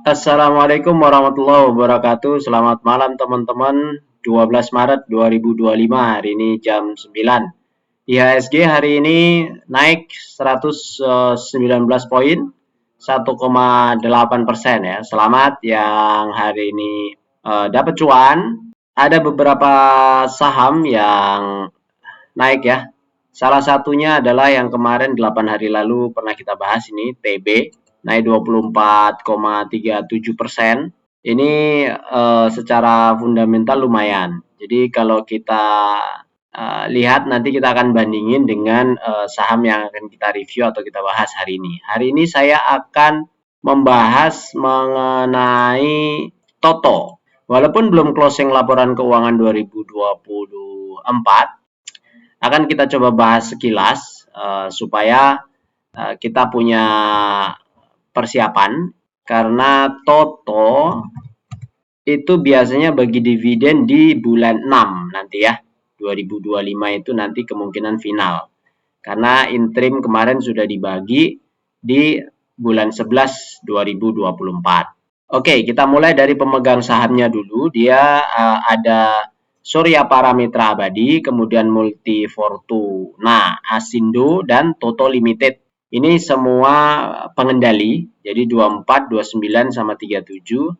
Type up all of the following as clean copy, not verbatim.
Assalamualaikum warahmatullahi wabarakatuh. Selamat malam teman-teman. 12 Maret 2025. Hari ini jam 9. IHSG hari ini naik 119 poin, 1,8% ya. Selamat yang hari ini dapat cuan. Ada beberapa saham yang naik ya. Salah satunya adalah yang kemarin 8 hari lalu pernah kita bahas ini, TB, naik 24,37%. Ini secara fundamental lumayan. Jadi kalau kita lihat nanti kita akan bandingin dengan saham yang akan kita review atau kita bahas hari ini. Hari ini saya akan membahas mengenai Toto. Walaupun belum closing laporan keuangan 2024, akan kita coba bahas sekilas supaya kita punya persiapan, karena Toto itu biasanya bagi dividen di bulan 6 nanti ya. 2025 itu nanti kemungkinan final. Karena interim kemarin sudah dibagi di bulan 11 2024. Oke, kita mulai dari pemegang sahamnya dulu. Dia ada Surya Paramitra Abadi, kemudian Multi Fortuna, Asindo, dan Toto Limited. Ini semua pengendali, jadi 24, 29, sama 37.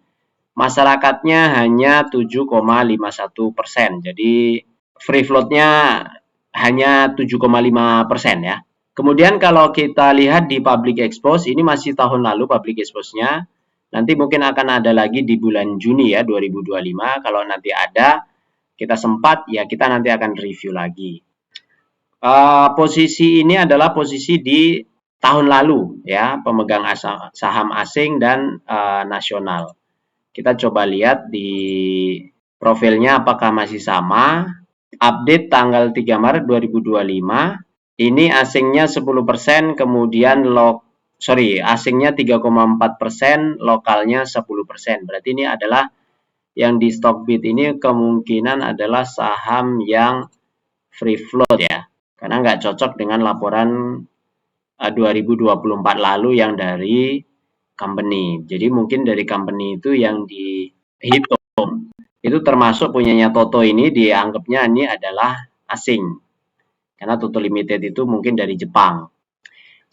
Masyarakatnya hanya 7,51%. Jadi free floatnya hanya 7,5% ya. Kemudian kalau kita lihat di public expose, ini masih tahun lalu public expose-nya. Nanti mungkin akan ada lagi di bulan Juni ya 2025. Kalau nanti ada, kita sempat ya kita nanti akan review lagi. Posisi ini adalah posisi di tahun lalu ya, pemegang saham asing dan nasional. Kita coba lihat di profilnya apakah masih sama. Update tanggal 3 Maret 2025. Ini asingnya 10%, kemudian asingnya 3,4%, lokalnya 10%. Berarti ini adalah yang di Stockbit ini kemungkinan adalah saham yang free float ya, karena nggak cocok dengan laporan 2024 lalu yang dari company. Jadi mungkin dari company itu yang dihitung itu termasuk punyanya Toto ini dianggapnya ini adalah asing, karena Toto Limited itu mungkin dari Jepang.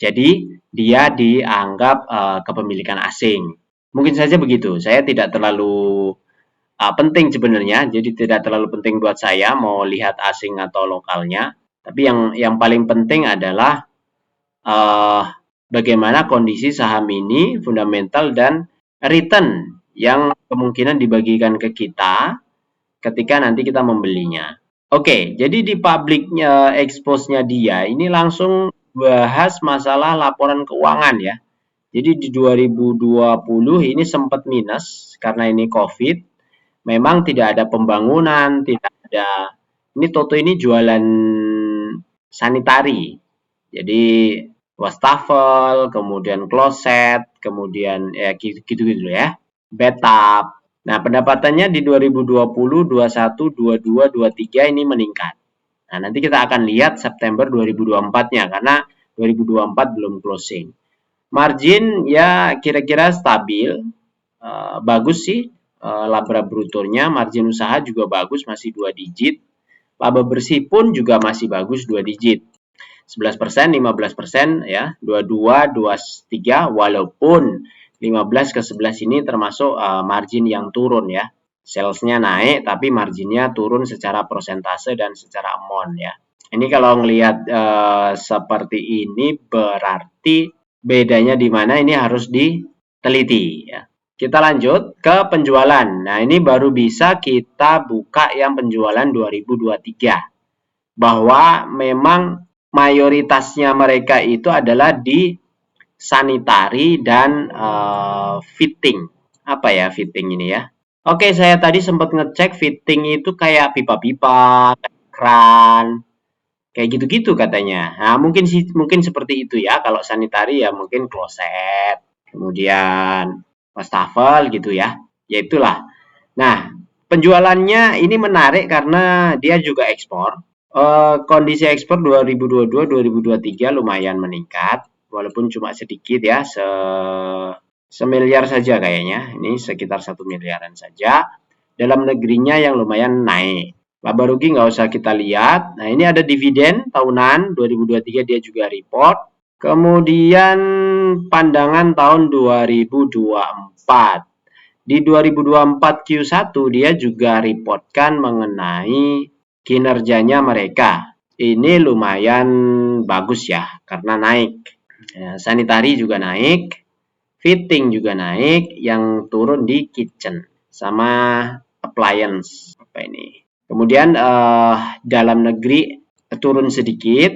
Jadi dia dianggap kepemilikan asing. Mungkin saja begitu. Saya tidak terlalu penting sebenarnya, jadi tidak terlalu penting buat saya mau lihat asing atau lokalnya. Tapi yang paling penting adalah bagaimana kondisi saham ini, fundamental dan return yang kemungkinan dibagikan ke kita ketika nanti kita membelinya. Oke, jadi di publiknya expose-nya dia ini langsung bahas masalah laporan keuangan ya. Jadi di 2020 ini sempat minus karena ini COVID. Memang tidak ada pembangunan, tidak ada. Ini Toto ini jualan sanitari. Jadi wastafel, kemudian kloset, kemudian ya gitu-gitu ya. Bathtub. Nah, pendapatannya di 2020, 21, 22, 23 ini meningkat. Nah, nanti kita akan lihat September 2024-nya karena 2024 belum closing. Margin ya kira-kira stabil, bagus sih. Laba brutonya, margin usaha juga bagus, masih 2 digit. Laba bersih pun juga masih bagus 2 digit. 11%, 15% ya, 22, 23, walaupun 15 ke 11 ini termasuk margin yang turun ya. Salesnya naik tapi marginnya turun secara persentase dan secara amount ya. Ini kalau ngelihat seperti ini berarti bedanya di mana, ini harus diteliti ya. Kita lanjut ke penjualan. Nah, ini baru bisa kita buka yang penjualan 2023. Bahwa memang mayoritasnya mereka itu adalah di sanitary dan fitting. Apa ya fitting ini ya? Oke, saya tadi sempat ngecek fitting itu kayak pipa-pipa, keran, kayak gitu-gitu katanya. Nah, mungkin seperti itu ya. Kalau sanitary ya mungkin kloset, kemudian wastafel gitu ya. Ya itulah. Nah, penjualannya ini menarik karena dia juga ekspor. Kondisi ekspor 2022-2023 lumayan meningkat, walaupun cuma sedikit ya, semiliar saja kayaknya. Ini sekitar 1 miliaran saja. Dalam negerinya yang lumayan naik. Laba rugi nggak usah kita lihat. Nah, ini ada dividen tahunan 2023 dia juga report. Kemudian pandangan tahun 2024. Di 2024 Q1 dia juga reportkan mengenai kinerjanya mereka. Ini lumayan bagus ya karena naik. Sanitary juga naik, fitting juga naik, yang turun di kitchen sama appliance apa ini. Kemudian dalam negeri turun sedikit.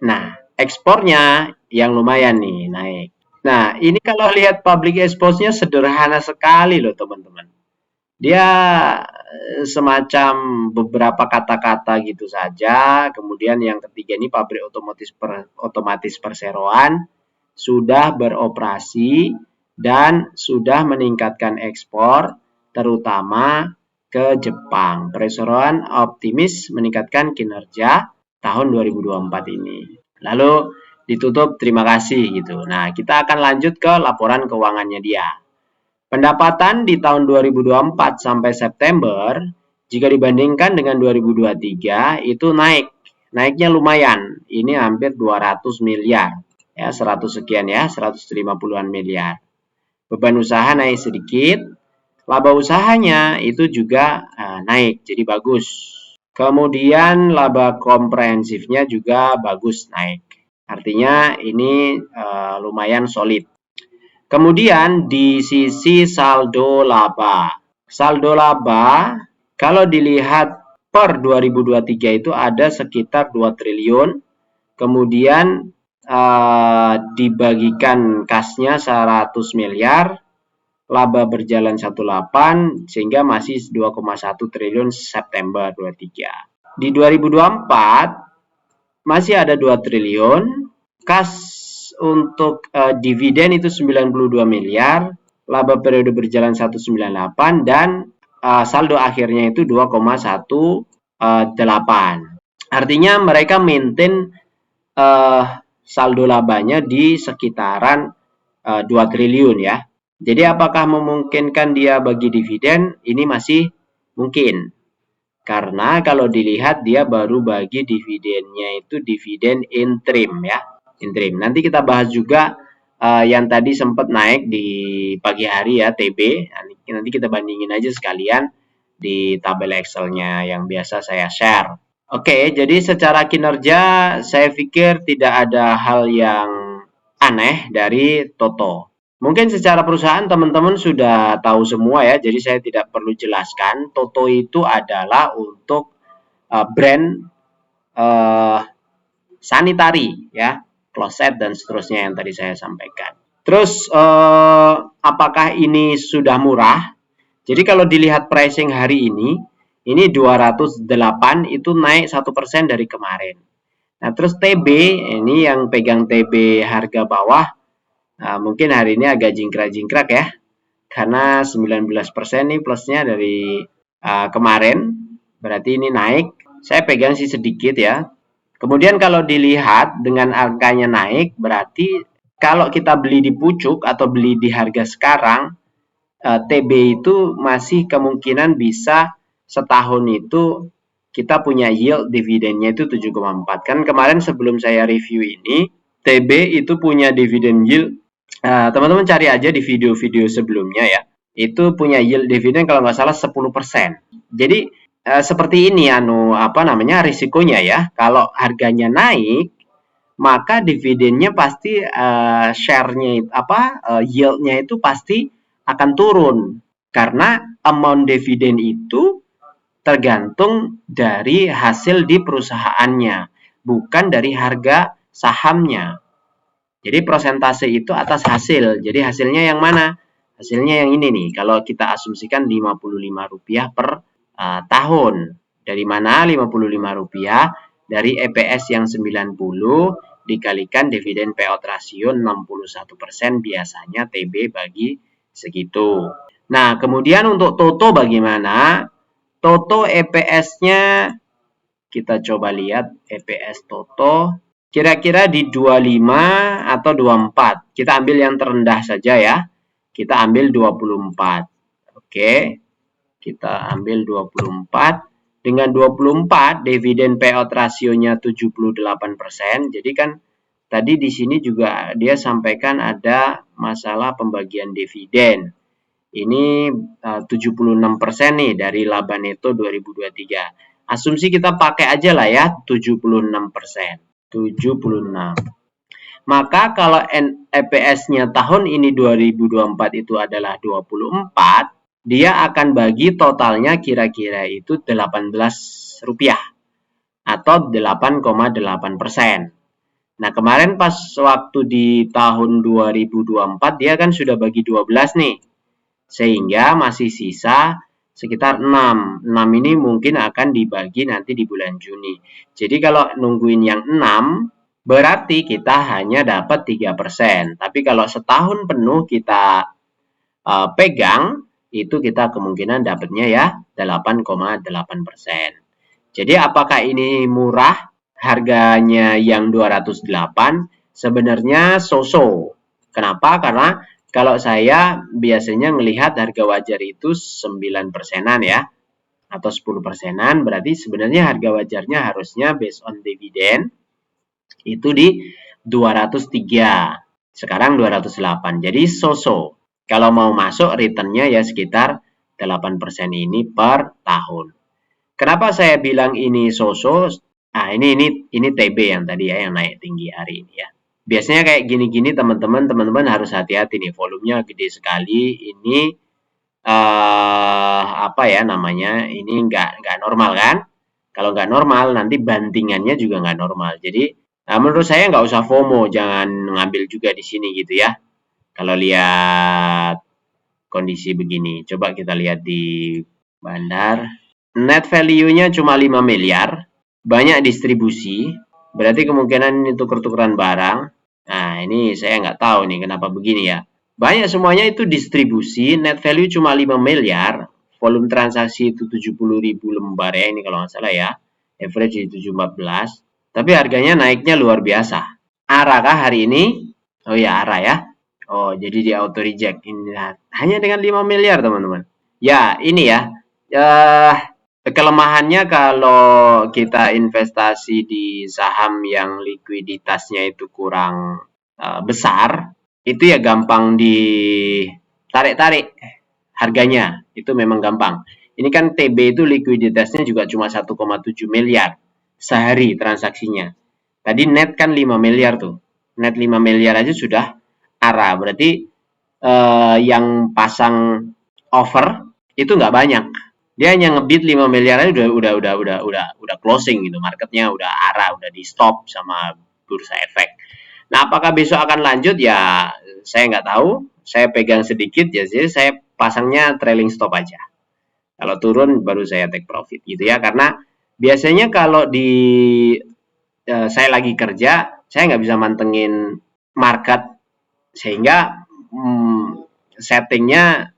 Nah, ekspornya yang lumayan nih naik. Nah, ini kalau lihat public expose-nya sederhana sekali loh teman-teman. Dia semacam beberapa kata-kata gitu saja. Kemudian yang ketiga ini pabrik otomatis perseroan sudah beroperasi dan sudah meningkatkan ekspor terutama ke Jepang. Perseroan optimis meningkatkan kinerja tahun 2024 ini. Lalu ditutup terima kasih gitu. Nah, kita akan lanjut ke laporan keuangannya dia. Pendapatan di tahun 2024 sampai September jika dibandingkan dengan 2023 itu naik. Naiknya lumayan. Ini hampir 200 miliar. Ya, 100 sekian ya, 150-an miliar. Beban usaha naik sedikit. Laba usahanya itu juga naik, jadi bagus. Kemudian laba komprehensifnya juga bagus naik. Artinya ini lumayan solid. Kemudian di sisi saldo laba. Saldo laba kalau dilihat per 2023 itu ada sekitar 2 triliun. Kemudian dibagikan kasnya 100 miliar. Laba berjalan 18 sehingga masih 2,1 triliun September 23. Di 2024 masih ada 2 triliun. Kas untuk dividen itu 92 miliar, laba periode berjalan 198 dan saldo akhirnya itu 2,18. Artinya mereka maintain saldo labanya di sekitaran 2 triliun ya. Jadi apakah memungkinkan dia bagi dividen? Ini masih mungkin. Karena kalau dilihat dia baru bagi dividennya itu dividen interim ya. Interim. Nanti kita bahas juga yang tadi sempat naik di pagi hari ya TB. Nanti kita bandingin aja sekalian di tabel Excel-nya yang biasa saya share. Oke, jadi secara kinerja saya pikir tidak ada hal yang aneh dari Toto. Mungkin secara perusahaan teman-teman sudah tahu semua ya, jadi saya tidak perlu jelaskan. Toto itu adalah untuk brand sanitary ya, kloset dan seterusnya yang tadi saya sampaikan. Terus apakah ini sudah murah? Jadi kalau dilihat pricing hari ini 208 itu naik 1% dari kemarin. Nah, terus TB ini yang pegang TB harga bawah mungkin hari ini agak jingkrak-jingkrak ya. Karena 19% nih plusnya dari kemarin. Berarti ini naik. Saya pegang sih sedikit ya. Kemudian kalau dilihat dengan angkanya naik, berarti kalau kita beli di pucuk atau beli di harga sekarang, TB itu masih kemungkinan bisa setahun itu kita punya yield dividennya itu 7,4. Kan kemarin sebelum saya review ini, TB itu punya dividen yield. Teman-teman cari aja di video-video sebelumnya ya. Itu punya yield dividen kalau nggak salah 10%. Jadi seperti ini risikonya ya. Kalau harganya naik, maka dividennya pasti share-nya yield-nya itu pasti akan turun karena amount dividen itu tergantung dari hasil di perusahaannya, bukan dari harga sahamnya. Jadi persentase itu atas hasil. Jadi hasilnya yang mana? Hasilnya yang ini nih. Kalau kita asumsikan Rp55 per tahun. Dari mana Rp55? Dari EPS yang 90 dikalikan dividen payout rasio 61% biasanya TB bagi segitu. Nah, kemudian untuk Toto bagaimana? Toto EPS-nya kita coba lihat EPS Toto kira-kira di 25 atau 24. Kita ambil yang terendah saja ya. Kita ambil 24. Oke. Kita ambil 24. Dengan 24 dividen payout rasionya 78%. Jadi kan tadi di sini juga dia sampaikan ada masalah pembagian dividen. Ini 76% nih dari laba neto 2023. Asumsi kita pakai aja lah ya 76%. 76. Maka kalau EPS-nya tahun ini 2024 itu adalah 24, dia akan bagi totalnya kira-kira itu 18 rupiah atau 8,8%. Nah, kemarin pas waktu di tahun 2024 dia kan sudah bagi 12 nih. Sehingga masih sisa sekitar 6. 6 ini mungkin akan dibagi nanti di bulan Juni. Jadi kalau nungguin yang 6, berarti kita hanya dapat 3%. Tapi kalau setahun penuh kita pegang, itu kita kemungkinan dapatnya ya 8,8%. Jadi apakah ini murah? Harganya yang 208 sebenarnya so-so. Kenapa? Karena kalau saya biasanya melihat harga wajar itu 9%-an ya, atau 10%-an, berarti sebenarnya harga wajarnya harusnya based on dividend itu di 203. Sekarang 208. Jadi so-so. Kalau mau masuk returnnya ya sekitar 8% ini per tahun. Kenapa saya bilang ini so-so? Nah, ini TB yang tadi ya, yang naik tinggi hari ini ya. Biasanya kayak gini-gini teman-teman harus hati-hati nih, volumenya gede sekali. Ini apa ya namanya? Ini nggak normal kan? Kalau nggak normal nanti bantingannya juga nggak normal. Jadi menurut saya nggak usah FOMO, jangan ngambil juga di sini gitu ya. Kalau lihat kondisi begini, coba kita lihat di bandar. Net value-nya cuma 5 miliar, banyak distribusi, berarti kemungkinan ini tuker-tukeran barang. Nah, ini saya nggak tahu nih kenapa begini ya. Banyak semuanya itu distribusi, net value cuma 5 miliar, volume transaksi itu 70.000 lembar ya, ini kalau nggak salah ya. Average di 714, tapi harganya naiknya luar biasa. ARA kah hari ini? Oh ya, ARA ya. Oh, jadi di auto reject. Ini hanya dengan 5 miliar, teman-teman. Ya, ini ya. Kelemahannya kalau kita investasi di saham yang likuiditasnya itu kurang besar, itu ya gampang ditarik-tarik harganya. Itu memang gampang. Ini kan TB itu likuiditasnya juga cuma 1,7 miliar sehari transaksinya. Tadi net kan 5 miliar tuh. Net 5 miliar aja sudah ARA. Berarti yang pasang over itu nggak banyak. Dia hanya ngebid 5 miliar aja udah closing gitu, marketnya udah ARA, udah di stop sama bursa efek. Nah, apakah besok akan lanjut ya saya nggak tahu. Saya pegang sedikit ya, jadi saya pasangnya trailing stop aja. Kalau turun baru saya take profit gitu ya, karena biasanya kalau saya lagi kerja, saya nggak bisa mantengin market sehingga settingnya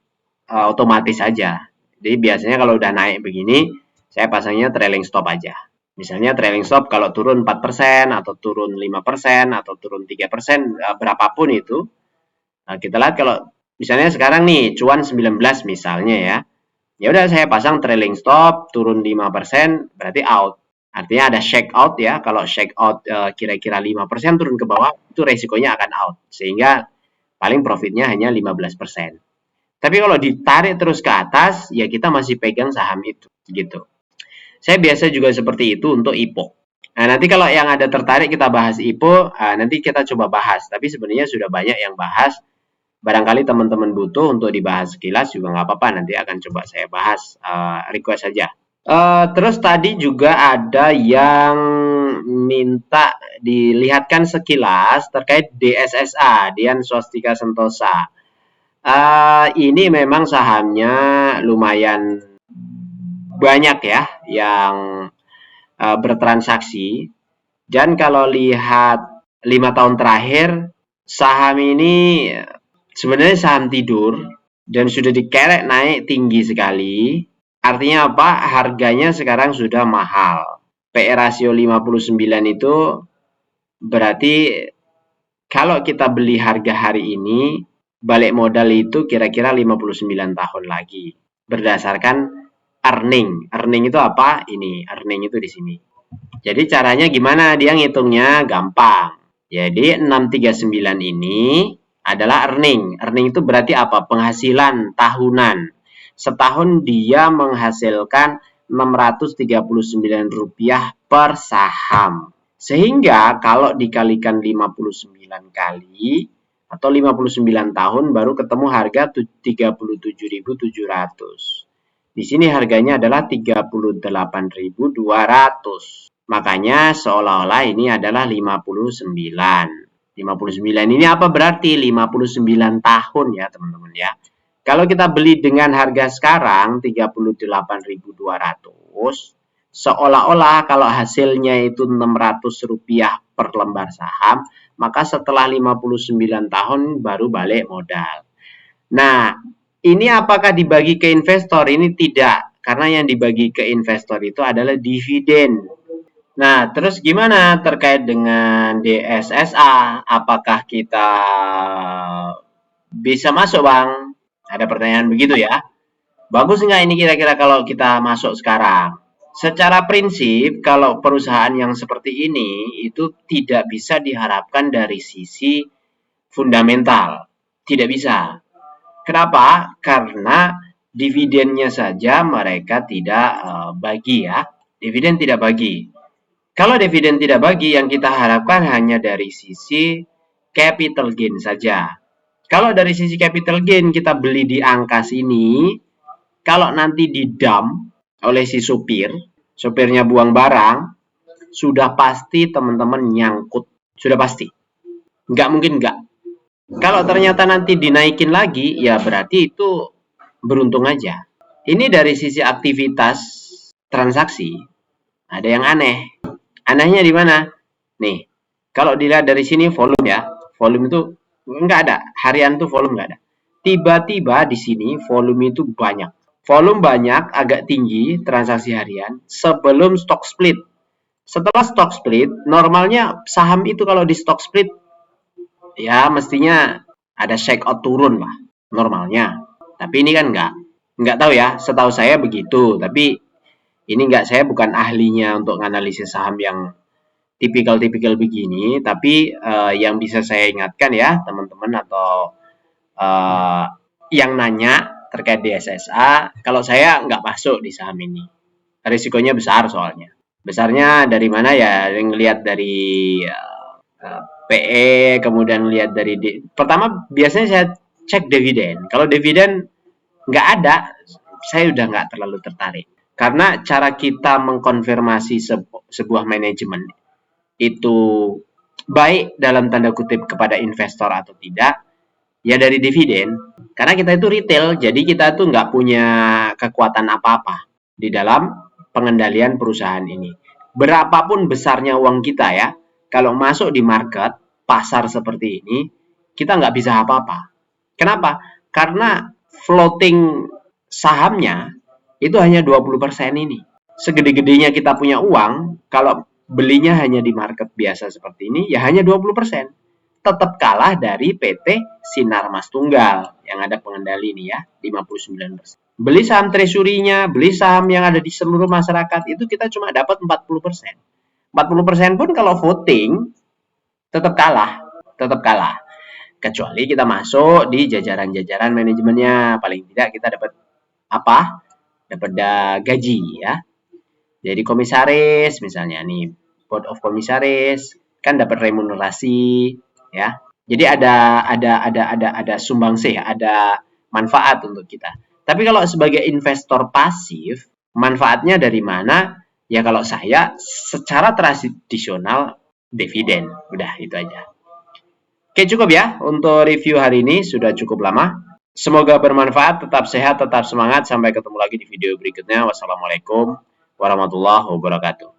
otomatis aja. Jadi biasanya kalau udah naik begini, saya pasangnya trailing stop aja. Misalnya trailing stop kalau turun 4% atau turun 5% atau turun 3%, berapapun itu. Kita lihat kalau misalnya sekarang nih cuan 19 misalnya ya. Ya udah saya pasang trailing stop, turun 5%, berarti out. Artinya ada shake out ya. Kalau shake out kira-kira 5% turun ke bawah, itu resikonya akan out. Sehingga paling profitnya hanya 15%. Tapi kalau ditarik terus ke atas, ya kita masih pegang saham itu, gitu. Saya biasa juga seperti itu untuk IPO. Nah, nanti kalau yang ada tertarik kita bahas IPO, nanti kita coba bahas. Tapi sebenarnya sudah banyak yang bahas. Barangkali teman-teman butuh untuk dibahas sekilas juga nggak apa-apa. Nanti akan coba saya bahas, request saja. Terus tadi juga ada yang minta dilihatkan sekilas terkait DSSA, Dian Swastika Sentosa. Ini memang sahamnya lumayan banyak ya yang bertransaksi, dan kalau lihat 5 tahun terakhir saham ini sebenarnya saham tidur dan sudah dikerek naik tinggi sekali. Artinya apa? Harganya sekarang sudah mahal. PE rasio 59 itu berarti kalau kita beli harga hari ini balik modal itu kira-kira 59 tahun lagi. Berdasarkan earning. Earning itu apa? Ini, earning itu di sini. Jadi caranya gimana? Dia ngitungnya gampang. Jadi 639 ini adalah earning. Earning itu berarti apa? Penghasilan tahunan. Setahun dia menghasilkan Rp639 per saham. Sehingga kalau dikalikan 59 kali atau 59 tahun baru ketemu harga 37.700. Di sini harganya adalah 38.200. Makanya seolah-olah ini adalah 59. 59 ini apa berarti? 59 tahun ya teman-teman ya. Kalau kita beli dengan harga sekarang 38.200, seolah-olah kalau hasilnya itu Rp600 per lembar saham, maka setelah 59 tahun baru balik modal. Nah, ini apakah dibagi ke investor? Ini tidak, karena yang dibagi ke investor itu adalah dividen. Nah, terus gimana terkait dengan DSSA? Apakah kita bisa masuk, Bang? Ada pertanyaan begitu ya. Bagus nggak ini kira-kira kalau kita masuk sekarang? Secara prinsip, kalau perusahaan yang seperti ini itu tidak bisa diharapkan dari sisi fundamental. Tidak bisa. Kenapa? Karena dividennya saja mereka tidak bagi ya. Dividen tidak bagi. Kalau dividen tidak bagi, yang kita harapkan hanya dari sisi capital gain saja. Kalau dari sisi capital gain kita beli di angka sini, kalau nanti didump oleh si supirnya buang barang, sudah pasti teman-teman nyangkut. Sudah pasti. Nggak mungkin nggak. Kalau ternyata nanti dinaikin lagi, ya berarti itu beruntung aja. Ini dari sisi aktivitas transaksi, ada yang aneh. Anehnya di mana? Nih, kalau dilihat dari sini volume ya, volume itu nggak ada. Harian tuh volume nggak ada. Tiba-tiba di sini volume itu banyak. Volume banyak, agak tinggi transaksi harian sebelum stock split. Setelah stock split, normalnya saham itu kalau di stock split ya mestinya ada shake out turun lah normalnya. Tapi ini kan nggak tahu ya. Setahu saya begitu. Tapi ini saya bukan ahlinya untuk menganalisis saham yang tipikal-tipikal begini. Tapi yang bisa saya ingatkan ya teman-teman atau yang nanya terkait DSSA, kalau saya nggak masuk di saham ini. Risikonya besar soalnya. Besarnya dari mana ya? Yang lihat dari PE, kemudian lihat dari pertama biasanya saya cek dividen. Kalau dividen nggak ada, saya udah nggak terlalu tertarik. Karena cara kita mengkonfirmasi sebuah manajemen itu baik dalam tanda kutip kepada investor atau tidak, ya dari dividen. Karena kita itu retail, jadi kita tuh nggak punya kekuatan apa-apa di dalam pengendalian perusahaan ini. Berapapun besarnya uang kita ya, kalau masuk di market, pasar seperti ini, kita nggak bisa apa-apa. Kenapa? Karena floating sahamnya itu hanya 20% ini. Segede-gedenya kita punya uang, kalau belinya hanya di market biasa seperti ini, ya hanya 20%. Tetap kalah dari PT Sinar Mas Tunggal yang ada pengendali ini ya, 59%. Beli saham treasury-nya, beli saham yang ada di seluruh masyarakat, itu kita cuma dapat 40%. 40% pun kalau voting, tetap kalah. Tetap kalah. Kecuali kita masuk di jajaran-jajaran manajemennya. Paling tidak kita dapat apa? Dapat gaji ya. Jadi komisaris misalnya nih, board of komisaris kan dapat remunerasi ya. Jadi ada sumbangsih, ada manfaat untuk kita. Tapi kalau sebagai investor pasif, manfaatnya dari mana? Ya kalau saya secara tradisional dividen. Udah itu aja. Oke, cukup ya untuk review hari ini, sudah cukup lama. Semoga bermanfaat, tetap sehat, tetap semangat. Sampai ketemu lagi di video berikutnya. Wassalamualaikum warahmatullahi wabarakatuh.